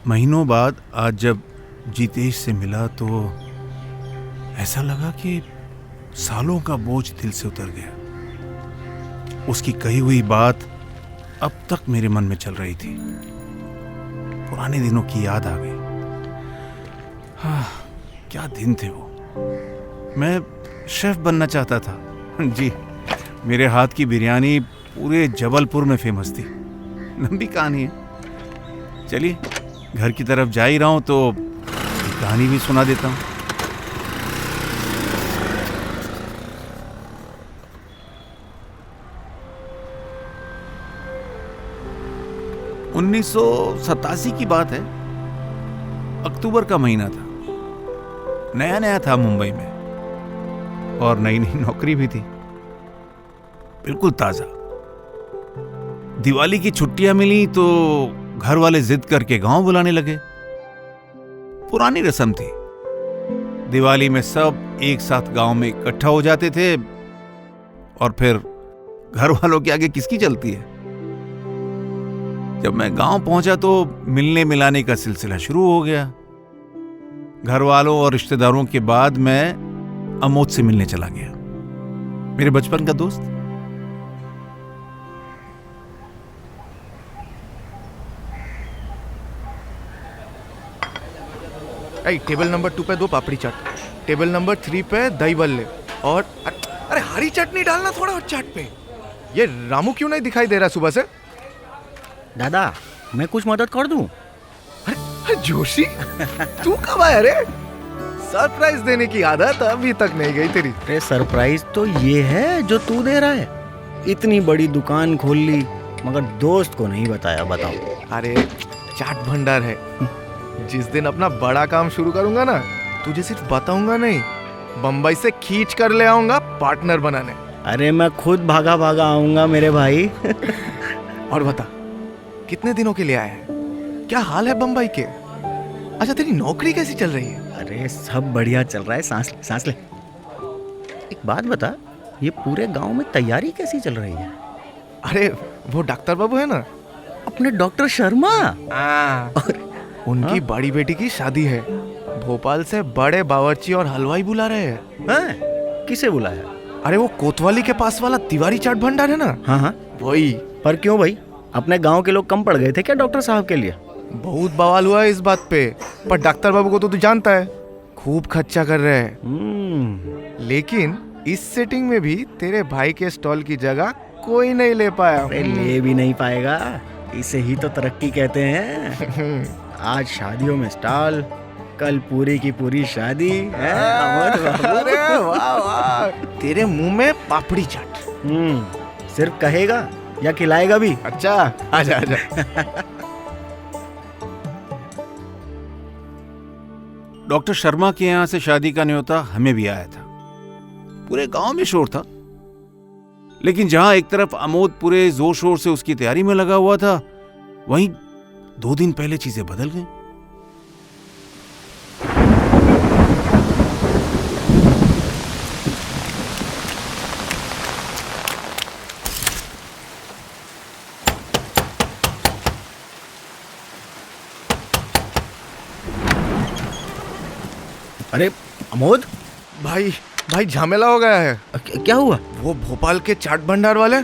महीनों बाद आज जब जीतेश से मिला तो ऐसा लगा कि सालों का बोझ दिल से उतर गया। उसकी कही हुई बात अब तक मेरे मन में चल रही थी। पुराने दिनों की याद आ गई। हाँ, क्या दिन थे वो। मैं शेफ बनना चाहता था। जी, मेरे हाथ की बिरयानी पूरे जबलपुर में फेमस थी। लंबी कहानी है। चलिए, घर की तरफ जा ही रहा हूं तो एक कहानी भी सुना देता हूं। उन्नीस 1987 की बात है। अक्टूबर का महीना था। नया नया था मुंबई में और नई नई नौकरी भी थी, बिल्कुल ताजा। दिवाली की छुट्टियां मिली तो घर वाले जिद करके गांव बुलाने लगे। पुरानी रस्म थी। दिवाली में सब एक साथ गांव में इकट्ठा हो जाते थे और फिर घर वालों के आगे किसकी चलती है। जब मैं गांव पहुंचा तो मिलने मिलाने का सिलसिला शुरू हो गया। घर वालों और रिश्तेदारों के बाद मैं अमोद से मिलने चला गया, मेरे बचपन का दोस्त। टेबल नंबर 2 पे 2 पापड़ी चाट, टेबल नंबर 3 पे दही बल्ले और अरे हरी चटनी डालना थोड़ा और चाट पे। ये रामू क्यों नहीं दिखाई दे रहा सुबह से? दादा, मैं कुछ मदद कर दूं? अरे जोशी, तू कब आया रे? सरप्राइज देने की आदत अभी तक नहीं गई तेरी। अरे सरप्राइज तो ये है जो तू दे रहा है। इतनी बड़ी दुकान खोल ली मगर दोस्त को नहीं बताया। बताओ। अरे चाट भंडार है। जिस दिन अपना बड़ा काम शुरू करूंगा ना, तुझे सिर्फ बताऊंगा नहीं, बम्बई से खींच कर ले आऊंगा पार्टनर बनाने। अरे मैं खुद भागा भागा आऊंगा मेरे भाई। और बता, कितने दिनों के लिए आया है? क्या हाल है बम्बई के? अच्छा, तेरी नौकरी कैसी चल रही है? अरे सब बढ़िया चल रहा है। सांस ले। एक बात बता, ये पूरे गांव में तैयारी कैसी चल रही है? अरे वो डॉक्टर बाबू है ना, अपने डॉक्टर शर्मा। उनकी बड़ी बेटी की शादी है। भोपाल से बड़े बावर्ची और हलवाई बुला रहे हैं। किसे बुलाया? अरे वो कोतवाली के पास वाला तिवारी चाट भंडार है ना। हाँ, वही। पर क्यों भाई, अपने गांव के लोग कम पड़ गए थे क्या डॉक्टर साहब के लिए? बहुत बवाल हुआ है इस बात पे, पर डॉक्टर बाबू को तो तू जानता है, खूब खर्चा कर रहे हैं। लेकिन इस सेटिंग में भी तेरे भाई के स्टॉल की जगह कोई नहीं ले पाया। ले भी नहीं पाएगा, इसे ही तो तरक्की कहते हैं। आज शादियों में स्टॉल, कल पूरी की पूरी शादी है। अरे वाह वाह, तेरे मुंह में पापड़ी चाट। सिर्फ कहेगा या खिलाएगा भी? अच्छा, आजा आजा। डॉक्टर शर्मा के यहां से शादी का न्योता हमें भी आया था। पूरे गांव में शोर था, लेकिन जहां एक तरफ अमोद पूरे जोर शोर से उसकी तैयारी में लगा हुआ था, वहीं 2 दिन पहले चीजें बदल गई। अरे अमोद भाई झमेला हो गया है। क्या हुआ? वो भोपाल के चाट भंडार वाले,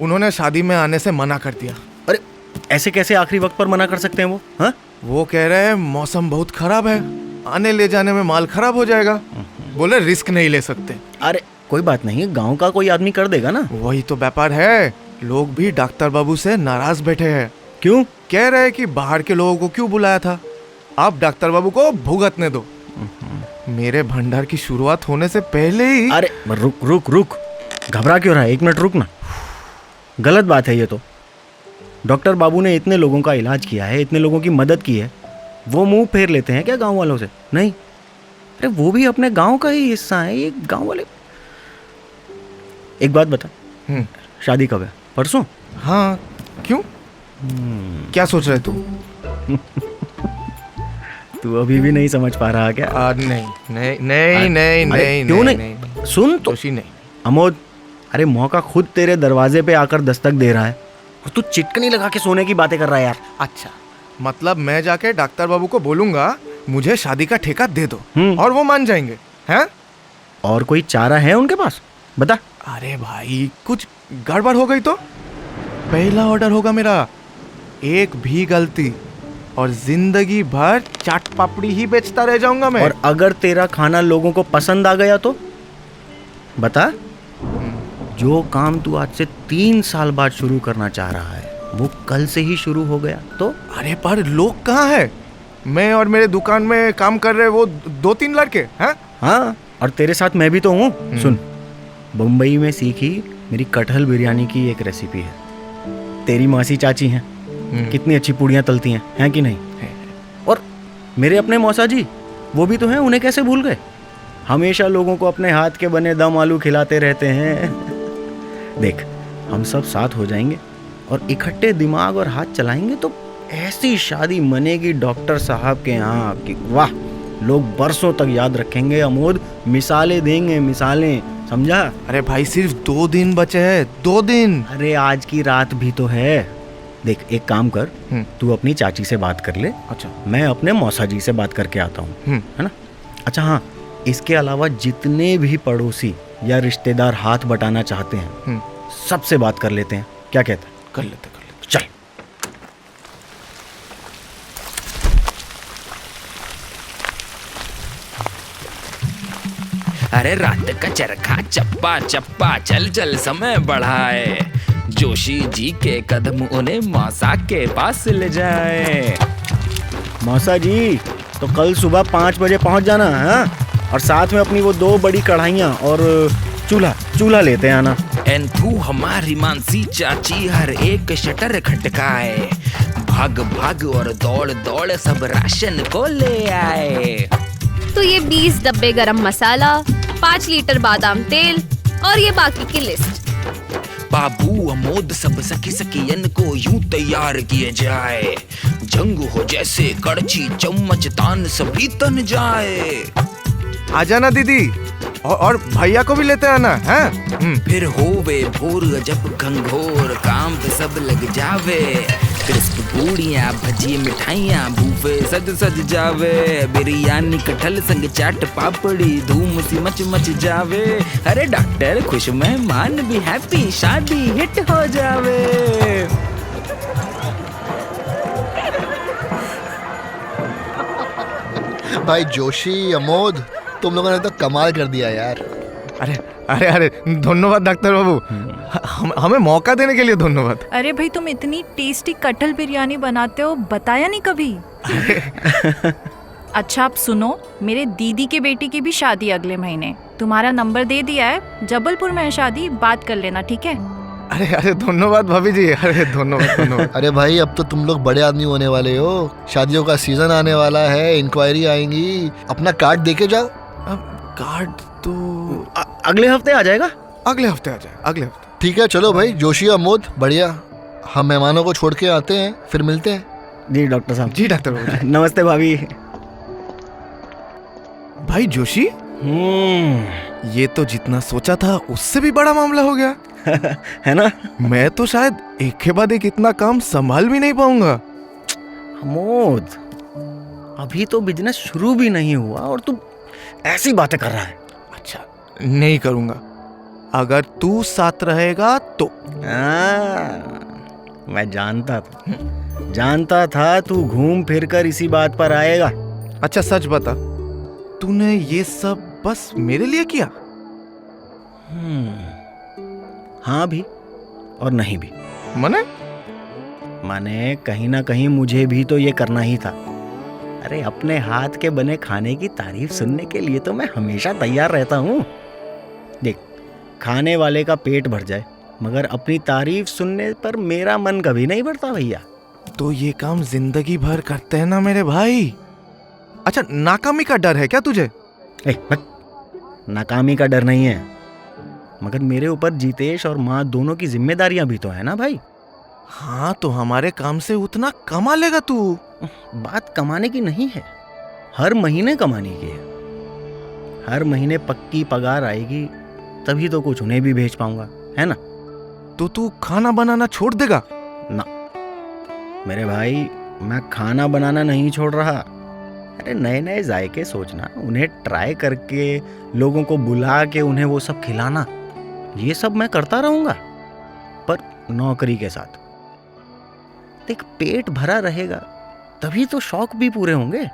उन्होंने शादी में आने से मना कर दिया। अरे ऐसे कैसे आखिरी वक्त पर मना कर सकते हैं वो? हाँ, वो कह रहे हैं मौसम बहुत खराब है, आने ले जाने में माल खराब हो जाएगा। बोले रिस्क नहीं ले सकते। अरे कोई बात नहीं, गांव का कोई आदमी कर देगा ना। वही तो व्यापार है। लोग भी डॉक्टर बाबू से नाराज बैठे हैं। क्यों? कह रहे हैं कि बाहर के लोगों को क्यों बुलाया था, आप डॉक्टर बाबू को भुगतने दो। मेरे भंडार की शुरुआत होने से पहले ही। अरे रुक, घबरा क्यों रहा है? 1 मिनट रुक ना। गलत बात है ये तो। डॉक्टर बाबू ने इतने लोगों का इलाज किया है, इतने लोगों की मदद की है, वो मुंह फेर लेते हैं क्या गांव वालों से? नहीं। अरे वो भी अपने गांव का ही हिस्सा है, ये गांव वाले। एक बात बता, शादी कब है? परसों? हाँ, क्यों? क्या सोच रहे तू? तू अभी भी नहीं समझ पा रहा क्या? नहीं। क्यों नहीं? सुन तो। नहीं अमोद, अरे मौका खुद तेरे दरवाजे पे आकर दस्तक दे रहा है और तू चिटकनी लगा के सोने की बातें कर रहा है यार। अच्छा, मतलब मैं जाके डॉक्टर बाबू को बोलूंगा मुझे शादी का ठेका दे दो और वो मान जाएंगे, हैं? और कोई चारा है उनके पास? बता। अरे भाई कुछ गड़बड़ हो गई तो पहला ऑर्डर होगा मेरा, एक भी गलती और जिंदगी भर चाट पापड़ी ही बेचता रह जाऊंगा मैं। और अगर तेरा खाना लोगों को पसंद आ गया तो बता। जो काम तू आज से 3 साल बाद शुरू करना चाह रहा है वो कल से ही शुरू हो गया तो? अरे पर लोग कहाँ है? मैं और मेरे दुकान में काम कर रहे वो 2-3 लड़के हैं। हाँ, और तेरे साथ मैं भी तो हूँ। सुन, बम्बई में सीखी मेरी कटहल बिरयानी की एक रेसिपी है। तेरी मासी चाची हैं, कितनी अच्छी पूड़ियाँ तलती हैं कि नहीं? और मेरे अपने मौसा जी वो भी तो हैं, उन्हें कैसे भूल गए? हमेशा लोगों को अपने हाथ के बने दम आलू खिलाते रहते हैं। देख, हम सब साथ हो जाएंगे और इकट्ठे दिमाग और हाथ चलाएंगे तो ऐसी शादी मनेगी डॉक्टर साहब के यहाँ कि वाह, लोग बरसों तक याद रखेंगे। अमोद, मिसालें देंगे, मिसालें, समझा? अरे भाई सिर्फ 2 दिन बचे हैं, 2 दिन। अरे आज की रात भी तो है। देख, एक काम कर, तू अपनी चाची से बात कर ले। अच्छा। मैं अपने मौसा जी से बात करके आता हूँ, है ना? अच्छा हाँ, इसके अलावा जितने भी पड़ोसी या रिश्तेदार हाथ बटाना चाहते हैं सबसे बात कर लेते हैं। क्या कहते हैं? कर लेते। चल। अरे रात का चरखा चप्पा चप्पा चल चल समय बढ़ाए, जोशी जी के कदम उन्हें मौसा के पास ले जाए। मौसा जी, तो कल सुबह 5 बजे पहुंच जाना है, और साथ में अपनी वो 2 बड़ी कढ़ाइयाँ और चूल्हा लेते आना। एंथू हमारी मानसी चाची हर एक शटर खटकाए, भाग भाग और दौड़ दौड़ सब राशन को ले आए। तो ये 20 डब्बे गरम मसाला, 5 लीटर बादाम तेल और ये बाकी की लिस्ट। बाबू अमोद सब सखी सखियन को यूं तैयार किए जाए, जंग हो जैसे कड़छी चम्मच तान सभी तन जाए। आ जाना दीदी, और भैया को भी लेते आना, हैं? फिर होवे भोर जब घंघोर काम पे सब लग जावे, क्रिस्प पूड़ियाँ भजी मिठाइयाँ बूफे सज सज जावे, बिरयानी कटहल संग चाट पापड़ी धूम सी मच मच जावे। अरे डॉक्टर खुश मेहमान भी हैप्पी, शादी हिट हो जावे। भाई जोशी, अमोद, तुम लोगों ने तो कमाल कर दिया यार। अरे अरे अरे धन्यवाद डॉक्टर बाबू, हमें मौका देने के लिए धन्यवाद। अरे भाई तुम इतनी टेस्टी कटहल बिरयानी बनाते हो, बताया नहीं कभी। अच्छा आप सुनो, मेरे दीदी के बेटी की भी शादी अगले महीने, तुम्हारा नंबर दे दिया है, जबलपुर में है शादी, बात कर लेना, ठीक है? अरे अरे धन्यवाद भाभी जी, अरे धन्यवाद। अरे भाई अब तो तुम लोग बड़े आदमी होने वाले हो, शादियों का सीजन आने वाला है, इंक्वायरी आएंगी, अपना कार्ड देके जाओ। अब कार्ड तो अगले हफ्ते आ जाएगा। अगले हफ्ते आ जाए, अगले हफ्ते। ठीक है, चलो भाई जोशी, अमोद, बढ़िया। हम मेहमानों को छोड़ के आते हैं, फिर मिलते हैं। जी डॉक्टर साहब। जी डॉक्टर बाबू। नमस्ते भाभी। भाई जोशी, ये तो जितना सोचा था उससे भी बड़ा मामला हो गया। है ना? मैं तो शायद एक के बाद एक इतना काम संभाल भी नहीं पाऊंगा। अमोद, अभी तो बिजनेस शुरू भी नहीं हुआ और तू ऐसी बातें कर रहा है। अच्छा, नहीं करूंगा, अगर तू साथ रहेगा तो। मैं जानता था तू घूम फिर कर इसी बात पर आएगा। अच्छा सच बता, तूने ये सब बस मेरे लिए किया? हाँ भी और नहीं भी। माने कहीं ना कहीं मुझे भी तो ये करना ही था। अरे अपने हाथ के बने खाने की तारीफ सुनने के लिए तो मैं हमेशा तैयार रहता हूँ। देख, खाने वाले का पेट भर जाए मगर अपनी तारीफ सुनने पर मेरा मन कभी नहीं भरता भैया। तो ये काम जिंदगी भर करते हैं ना मेरे भाई। अच्छा, नाकामी का डर है क्या तुझे? नाकामी का डर नहीं है, मगर मेरे ऊपर जितेश और माँ दोनों की जिम्मेदारियां भी तो है ना भाई। हाँ, तो हमारे काम से उतना कमा लेगा तू। बात कमाने की नहीं है, हर महीने कमाने की है। हर महीने पक्की पगार आएगी तभी तो कुछ उन्हें भी भेज पाऊंगा, है ना? तो तू खाना बनाना छोड़ देगा? ना मेरे भाई, मैं खाना बनाना नहीं छोड़ रहा। अरे नए नए जायके सोचना, उन्हें ट्राई करके, लोगों को बुला के उन्हें वो सब खिलाना, ये सब मैं करता रहूंगा, पर नौकरी के साथ। देख, पेट भरा रहेगा तभी तो शौक भी पूरे होंगे।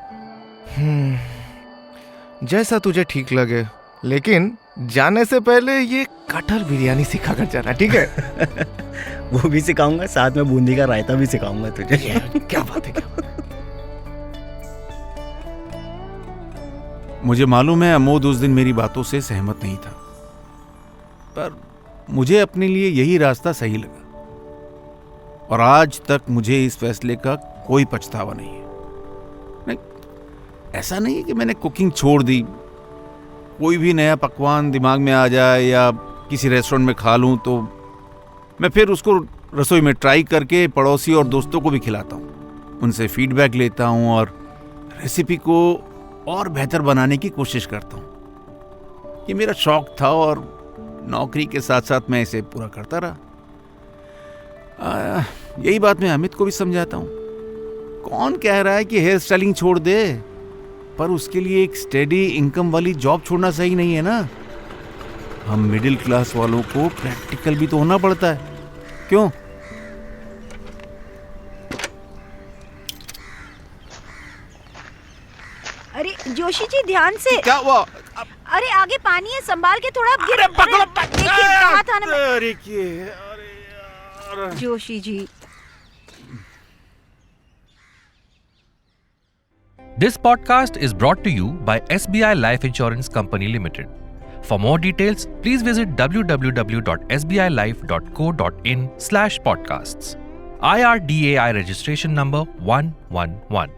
जैसा तुझे ठीक लगे, लेकिन जाने से पहले ये कटहल बिरयानी सिखा कर जाना, ठीक है? वो भी सिखाऊंगा, साथ में बूंदी का रायता भी सिखाऊंगा तुझे। क्या बात है, क्या बात है। मुझे मालूम है अमोद उस दिन मेरी बातों से सहमत नहीं था, पर मुझे अपने लिए यही रास्ता सही लगा और आज तक मुझे इस फैसले का कोई पछतावा नहीं है। नहीं, ऐसा नहीं है कि मैंने कुकिंग छोड़ दी। कोई भी नया पकवान दिमाग में आ जाए या किसी रेस्टोरेंट में खा लूं तो मैं फिर उसको रसोई में ट्राई करके पड़ोसी और दोस्तों को भी खिलाता हूं, उनसे फीडबैक लेता हूं और रेसिपी को और बेहतर बनाने की कोशिश करता हूं। ये मेरा शौक था और नौकरी के साथ साथ मैं इसे पूरा करता रहा। यही बात मैं अमित को भी समझाता हूं। कौन कह रहा है कि हेयर स्टाइलिंग छोड़ दे, पर उसके लिए एक स्टेडी इनकम वाली जॉब छोड़ना सही नहीं है ना। हम मिडिल क्लास वालों को प्रैक्टिकल भी तो होना पड़ता है, क्यों? अरे जोशी जी, ध्यान से। क्या हुआ? अरे आगे पानी है, संभाल के थोड़ा। अरे पकड़ो, देखिए कहा था ना मैं। अरे यार। Joshi ji. This podcast is brought to you by SBI Life Insurance Company Limited. For more details, please visit www.sbilife.co.in/podcasts. IRDAI registration number 111.